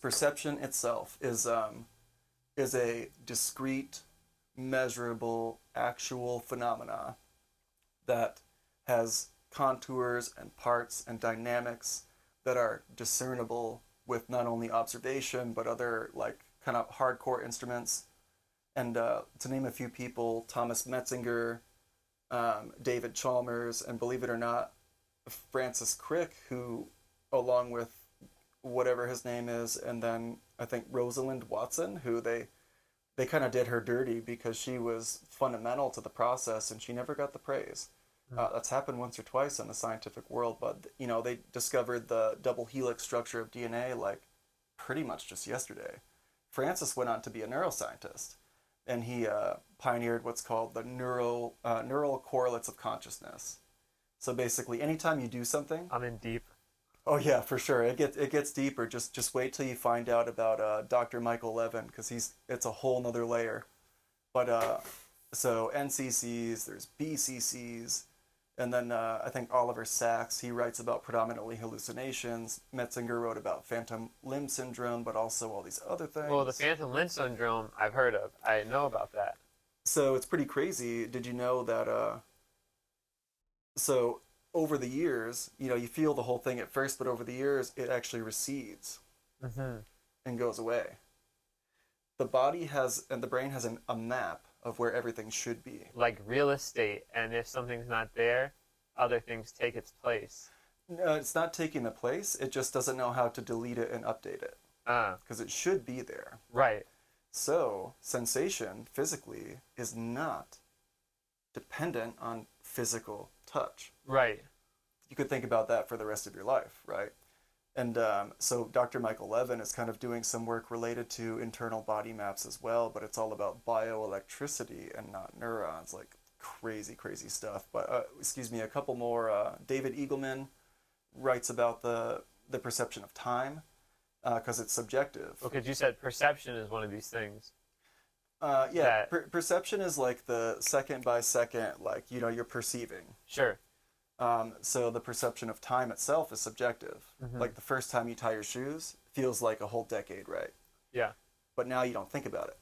Perception itself is a discrete, measurable, actual phenomena that has contours and parts and dynamics that are discernible with not only observation but other like kind of hardcore instruments. And to name a few people, Thomas Metzinger, David Chalmers, and believe it or not, Francis Crick, who, along with whatever his name is, and then I think Rosalind Watson, who they kind of did her dirty because she was fundamental to the process and she never got the praise. That's happened once or twice in the scientific world, but they discovered the double helix structure of DNA like pretty much just yesterday. Francis went on to be a neuroscientist, and he pioneered what's called the neural correlates of consciousness. So basically, anytime you do something, I'm in deep. oh yeah, for sure, it gets deeper. Just wait till you find out about Dr. Michael Levin, because it's a whole nother layer. But so NCCs, there's BCCs. And then I think Oliver Sacks, he writes about predominantly hallucinations. Metzinger wrote about phantom limb syndrome, but also all these other things. Well, the phantom limb syndrome I've heard of. I know about that. So it's pretty crazy. Did you know that, so over the years, you feel the whole thing at first, but over the years, it actually recedes and goes away. The body has, and the brain has a map of where everything should be. Like real estate, and if something's not there, other things take its place. No, it's not taking the place. It just doesn't know how to delete it and update it. Because it should be there. Right. So, sensation, physically, is not dependent on physical touch. Right. You could think about that for the rest of your life, right? And so Dr. Michael Levin is kind of doing some work related to internal body maps as well, but it's all about bioelectricity and not neurons, like crazy, crazy stuff. But, excuse me, a couple more. David Eagleman writes about the perception of time, because it's subjective. Because you said perception is one of these things. Yeah, perception is like the second by second, like, you're perceiving. Sure. So the perception of time itself is subjective. Like the first time you tie your shoes feels like a whole decade, right? Yeah. But now you don't think about it.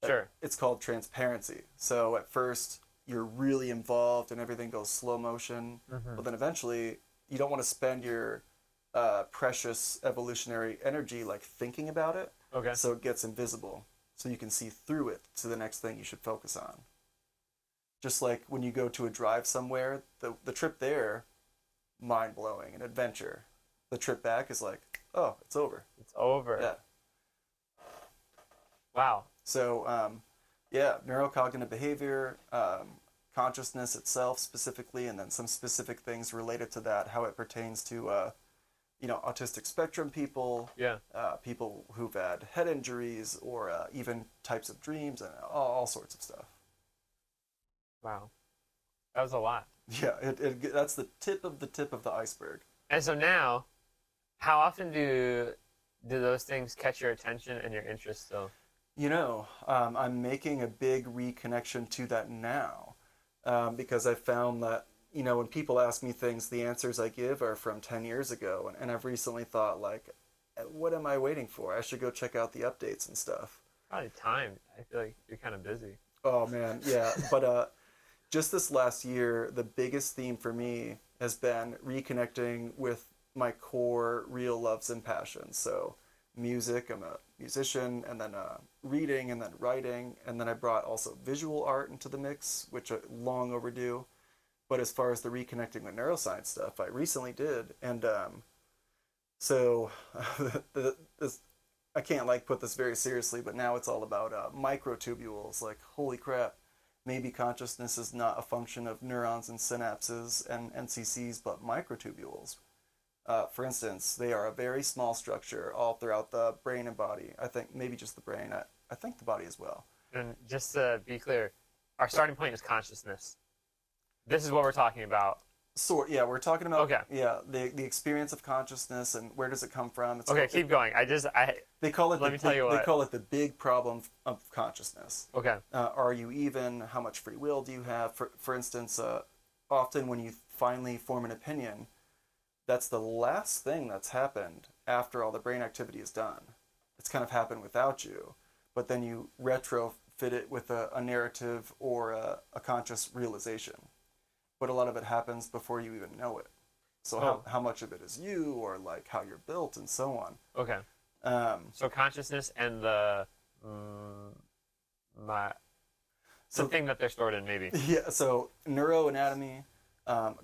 Sure. It's called transparency. So at first you're really involved and everything goes slow motion, but then eventually you don't want to spend your precious evolutionary energy like thinking about it. Okay. So it gets invisible. So you can see through it to the next thing you should focus on. Just like when you go to a drive somewhere, the trip there, mind-blowing, an adventure. The trip back is like, oh, it's over. It's over. Yeah. Wow. So, yeah, neurocognitive behavior, consciousness itself specifically, and then some specific things related to that, how it pertains to, autistic spectrum people, Yeah. people who've had head injuries, or even types of dreams, and all sorts of stuff. Wow. That was a lot. Yeah, that's the tip of the iceberg. And so now, how often do those things catch your attention and your interest still? I'm making a big reconnection to that now, because I found that, when people ask me things, the answers I give are from 10 years ago, and I've recently thought, like, what am I waiting for? I should go check out the updates and stuff. Probably time. I feel like you're kind of busy. Oh, man, yeah, but just this last year, the biggest theme for me has been reconnecting with my core real loves and passions. So music, I'm a musician, and then reading, and then writing, and then I brought also visual art into the mix, which are long overdue. But as far as the reconnecting with neuroscience stuff, I recently did. And so I can't put this very seriously, but now it's all about microtubules. Like, holy crap. Maybe consciousness is not a function of neurons and synapses and NCCs, but microtubules. For instance, they are a very small structure all throughout the brain and body. I think maybe just the brain. I think the body as well. And just to be clear, our starting point is consciousness. This is what we're talking about. Yeah, we're talking about the experience of consciousness and where does it come from. It's keep going. They call it. Let me tell you what. They call it the big problem of consciousness. Okay. Are you even? How much free will do you have? For instance, often when you finally form an opinion, that's the last thing that's happened after all the brain activity is done. It's kind of happened without you, but then you retrofit it with a narrative or a conscious realization. But a lot of it happens before you even know it. So how much of it is you, or like how you're built, and so on. Okay. So consciousness and the thing that they're stored in, maybe. Yeah. So neuroanatomy,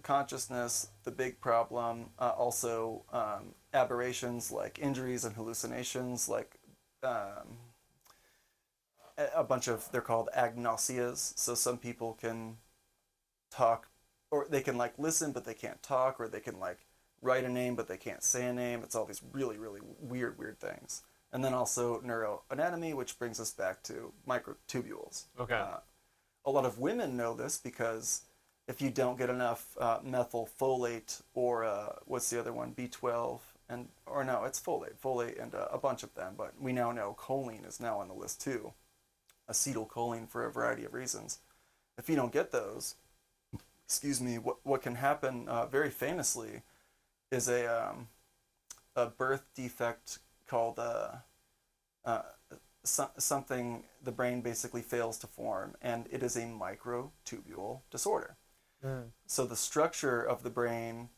consciousness, the big problem. Also aberrations like injuries and hallucinations, like a bunch of, they're called agnosias. So some people can talk, or they can like listen but they can't talk, or they can like write a name but they can't say a name. It's all these really really weird things. And then also neuroanatomy, which brings us back to microtubules. Okay. A lot of women know this because if you don't get enough methylfolate, or what's the other one, B12, and or no, it's folate and a bunch of them, but we now know choline is now on the list too, acetylcholine, for a variety of reasons. If you don't get those, excuse me, what can happen very famously is a birth defect called something the brain basically fails to form, and it is a microtubule disorder. So the structure of the brain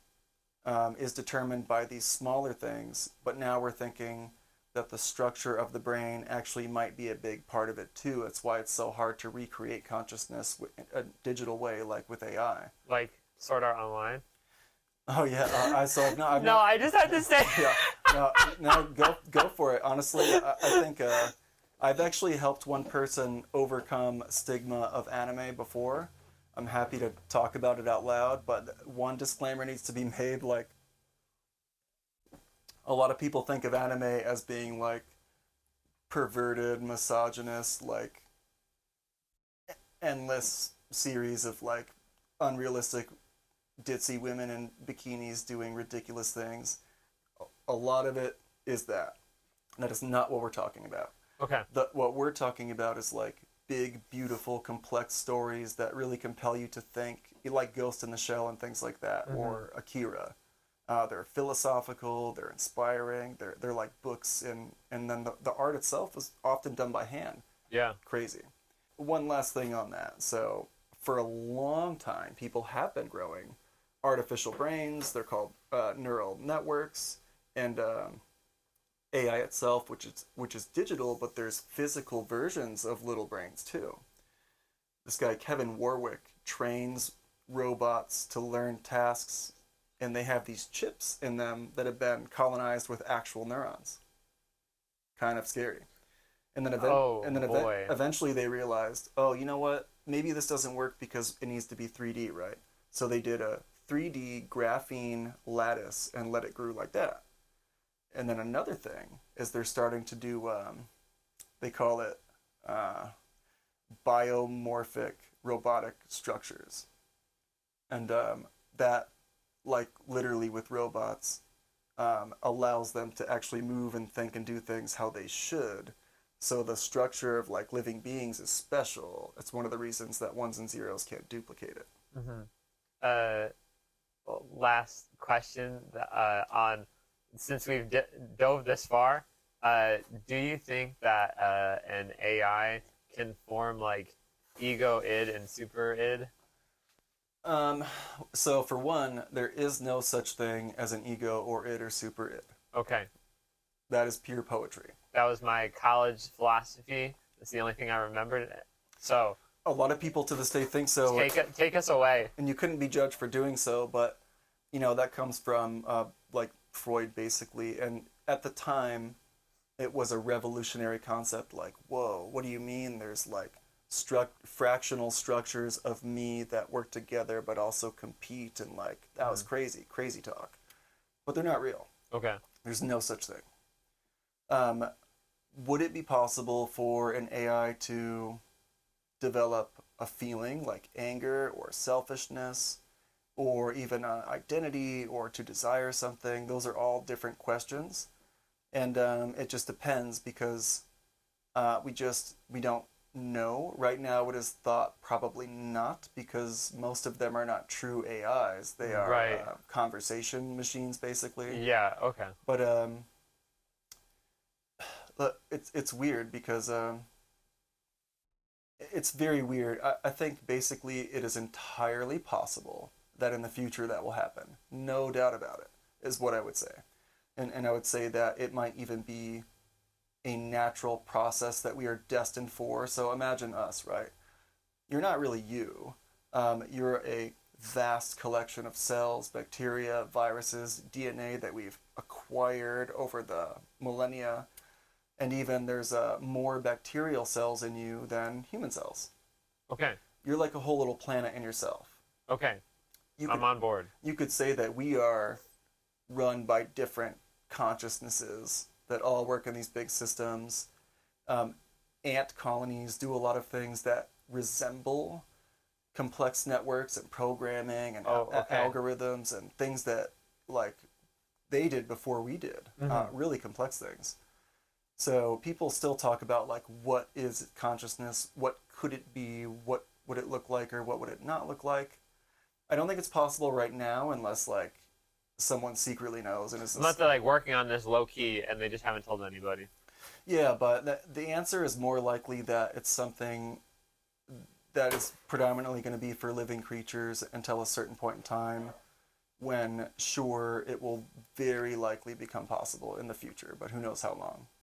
is determined by these smaller things, but now we're thinking that the structure of the brain actually might be a big part of it too. That's why it's so hard to recreate consciousness in a digital way, like with AI. Like Sword Art Online? Oh yeah, I've No, not. I just had to say. Yeah, no, go for it. Honestly, I think I've actually helped one person overcome stigma of anime before. I'm happy to talk about it out loud, but one disclaimer needs to be made. Like, a lot of people think of anime as being like perverted, misogynist, like endless series of like unrealistic ditzy women in bikinis doing ridiculous things. A lot of it is that. That is not what we're talking about. Okay. What we're talking about is like big, beautiful, complex stories that really compel you to think, like Ghost in the Shell and things like that, or Akira. They're philosophical, they're inspiring, they're like books, and then the art itself is often done by hand. Yeah. Crazy. One last thing on that. So for a long time, people have been growing artificial brains. They're called neural networks, and AI itself, which is digital, but there's physical versions of little brains too. This guy Kevin Warwick trains robots to learn tasks, and they have these chips in them that have been colonized with actual neurons. Kind of scary. And then eventually they realized, oh, you know what? Maybe this doesn't work because it needs to be 3D, right? So they did a 3D graphene lattice and let it grow like that. And then another thing is they're starting to do, they call it biomorphic robotic structures. And that, like literally with robots, allows them to actually move and think and do things how they should. So the structure of like living beings is special. It's one of the reasons that ones and zeros can't duplicate it. Last question on, since we've dove this far, do you think that an AI can form like ego id and super id? So for one, there is no such thing as an ego or id or super id. Okay. That is pure poetry. That was my college philosophy. That's the only thing I remembered. So a lot of people to this day think so. Take us away. And you couldn't be judged for doing so, but you know that comes from like Freud basically. And at the time, it was a revolutionary concept. Like, whoa, what do you mean? There's like fractional structures of me that work together, but also compete, and like that was crazy talk. But they're not real. Okay. There's no such thing. Would it be possible for an AI to develop a feeling like anger or selfishness, or even an identity, or to desire something? Those are all different questions, and it just depends, because we don't know right now. It is thought probably not, because most of them are not true AIs. They are conversation machines basically. Yeah. Okay. But it's weird because it's very weird. I think basically it is entirely possible that in the future that will happen. No doubt about it, is what I would say. And I would say that it might even be a natural process that we are destined for. So imagine us, right? You're not really you. You're a vast collection of cells, bacteria, viruses, DNA that we've acquired over the millennia. And even there's more bacterial cells in you than human cells. Okay. You're like a whole little planet in yourself. Okay. You I'm could, on board. you could say that we are run by different consciousnesses that all work in these big systems. Ant colonies do a lot of things that resemble complex networks and programming and Okay. algorithms and things that like they did before we did. Really complex things. So people still talk about like what is consciousness, what could it be, what would it look like, or what would it not look like. I don't think it's possible right now unless like someone secretly knows and is Unless they're like working on this low key and they just haven't told anybody. yeah, but the answer is more likely that it's something that is predominantly going to be for living creatures until a certain point in time when sure it will very likely become possible in the future, but who knows how long.